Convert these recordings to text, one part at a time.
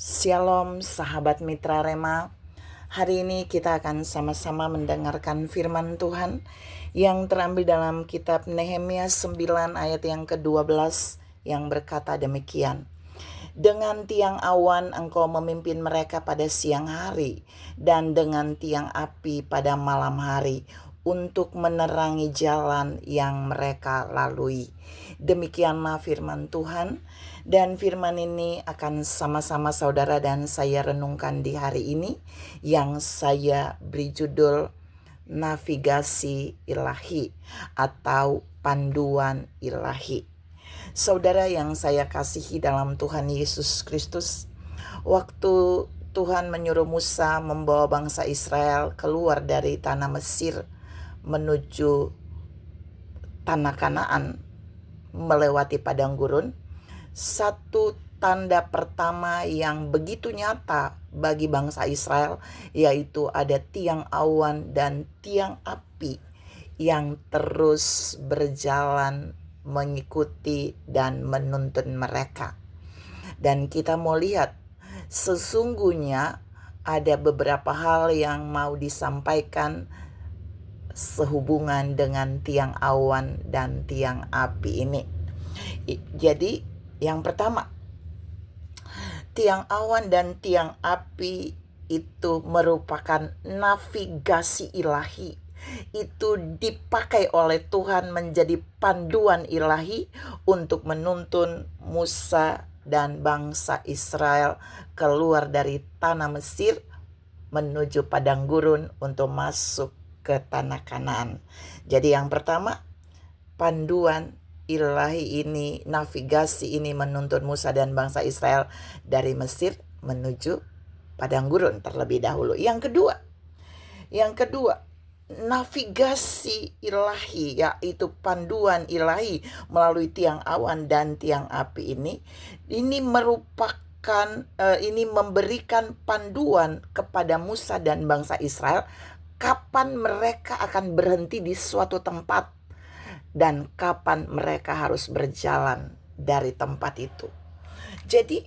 Shalom sahabat Mitra Rema. Hari ini kita akan sama-sama mendengarkan firman Tuhan yang terambil dalam kitab Nehemia 9 ayat yang ke-12 yang berkata demikian. Dengan tiang awan engkau memimpin mereka pada siang hari dan dengan tiang api pada malam hari untuk menerangi jalan yang mereka lalui. Demikianlah firman Tuhan. Dan firman ini akan sama-sama saudara dan saya renungkan di hari ini, yang saya beri judul Navigasi Ilahi atau Panduan Ilahi. Saudara yang saya kasihi dalam Tuhan Yesus Kristus, waktu Tuhan menyuruh Musa membawa bangsa Israel keluar dari tanah Mesir menuju tanah Kanaan melewati padang gurun, satu tanda pertama yang begitu nyata bagi bangsa Israel yaitu ada tiang awan dan tiang api yang terus berjalan mengikuti dan menuntun mereka. Dan kita mau lihat, sesungguhnya ada beberapa hal yang mau disampaikan sehubungan dengan tiang awan dan tiang api ini. Jadi yang pertama, tiang awan dan tiang api itu merupakan navigasi ilahi. Itu dipakai oleh Tuhan menjadi panduan ilahi untuk menuntun Musa dan bangsa Israel keluar dari tanah Mesir menuju padang gurun untuk masuk ke tanah Kanaan. Jadi yang pertama, panduan ilahi ini, navigasi ini menuntun Musa dan bangsa Israel dari Mesir menuju padang gurun terlebih dahulu. Yang kedua, navigasi ilahi yaitu panduan ilahi melalui tiang awan dan tiang api ini merupakan ini memberikan panduan kepada Musa dan bangsa Israel kapan mereka akan berhenti di suatu tempat dan kapan mereka harus berjalan dari tempat itu. Jadi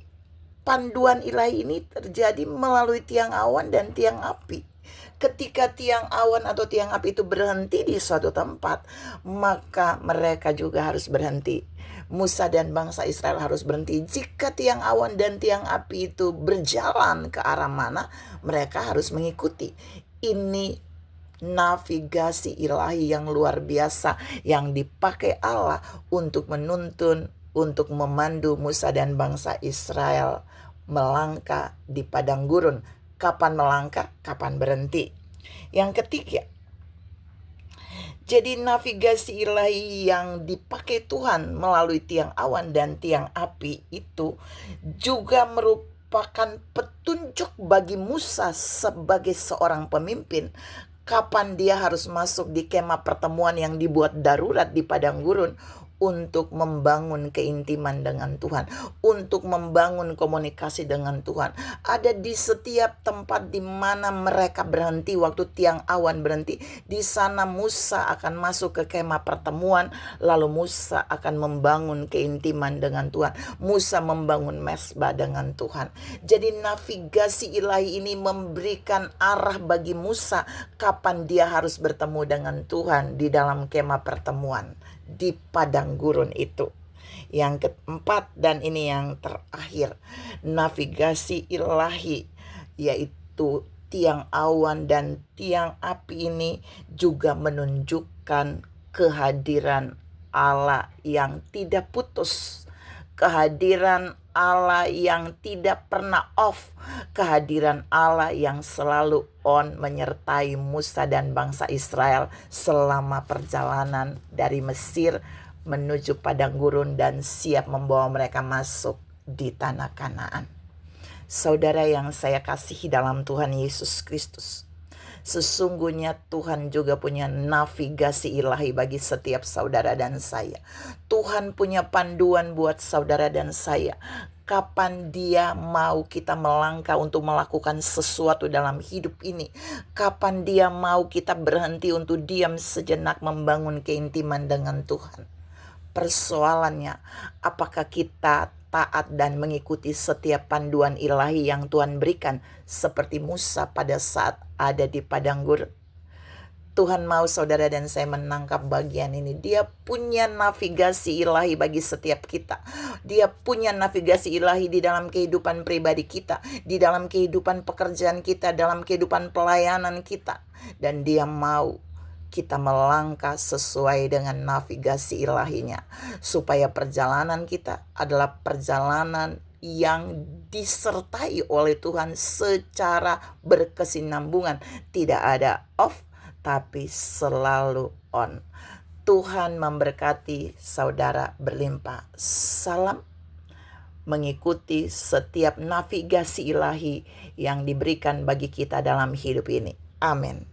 panduan ilahi ini terjadi melalui tiang awan dan tiang api. Ketika tiang awan atau tiang api itu berhenti di suatu tempat, maka mereka juga harus berhenti. Musa dan bangsa Israel harus berhenti. Jika tiang awan dan tiang api itu berjalan ke arah mana, mereka harus mengikuti. Ini navigasi ilahi yang luar biasa yang dipakai Allah untuk menuntun, untuk memandu Musa dan bangsa Israel melangkah di padang gurun. Kapan melangkah, kapan berhenti. Yang ketiga, jadi navigasi ilahi yang dipakai Tuhan melalui tiang awan dan tiang api itu juga merupakan petunjuk bagi Musa sebagai seorang pemimpin kapan dia harus masuk di kemah pertemuan yang dibuat darurat di padang gurun untuk membangun keintiman dengan Tuhan, untuk membangun komunikasi dengan Tuhan. Ada di setiap tempat di mana mereka berhenti, waktu tiang awan berhenti, di sana Musa akan masuk ke kemah pertemuan, lalu Musa akan membangun keintiman dengan Tuhan. Musa membangun mesbah dengan Tuhan. Jadi navigasi ilahi ini memberikan arah bagi Musa kapan dia harus bertemu dengan Tuhan di dalam kemah pertemuan di padang gurun itu. Yang keempat dan ini yang terakhir, navigasi ilahi yaitu tiang awan dan tiang api ini juga menunjukkan kehadiran Allah yang tidak putus, kehadiran Allah yang tidak pernah off, kehadiran Allah yang selalu on menyertai Musa dan bangsa Israel selama perjalanan dari Mesir menuju padang gurun dan siap membawa mereka masuk di tanah Kanaan. Saudara yang saya kasihi dalam Tuhan Yesus Kristus, sesungguhnya Tuhan juga punya navigasi ilahi bagi setiap saudara dan saya. Tuhan punya panduan buat saudara dan saya. Kapan dia mau kita melangkah untuk melakukan sesuatu dalam hidup ini. Kapan dia mau kita berhenti untuk diam sejenak membangun keintiman dengan Tuhan. Persoalannya, apakah kita taat dan mengikuti setiap panduan ilahi yang Tuhan berikan, seperti Musa pada saat ada di padang gurun. Tuhan mau saudara dan saya menangkap bagian ini. Dia punya navigasi ilahi bagi setiap kita. Dia punya navigasi ilahi di dalam kehidupan pribadi kita, di dalam kehidupan pekerjaan kita, dalam kehidupan pelayanan kita. Dan dia mau kita melangkah sesuai dengan navigasi ilahinya, supaya perjalanan kita adalah perjalanan yang disertai oleh Tuhan secara berkesinambungan. Tidak ada off, tapi selalu on. Tuhan memberkati saudara berlimpah. Salam mengikuti setiap navigasi ilahi yang diberikan bagi kita dalam hidup ini. Amin.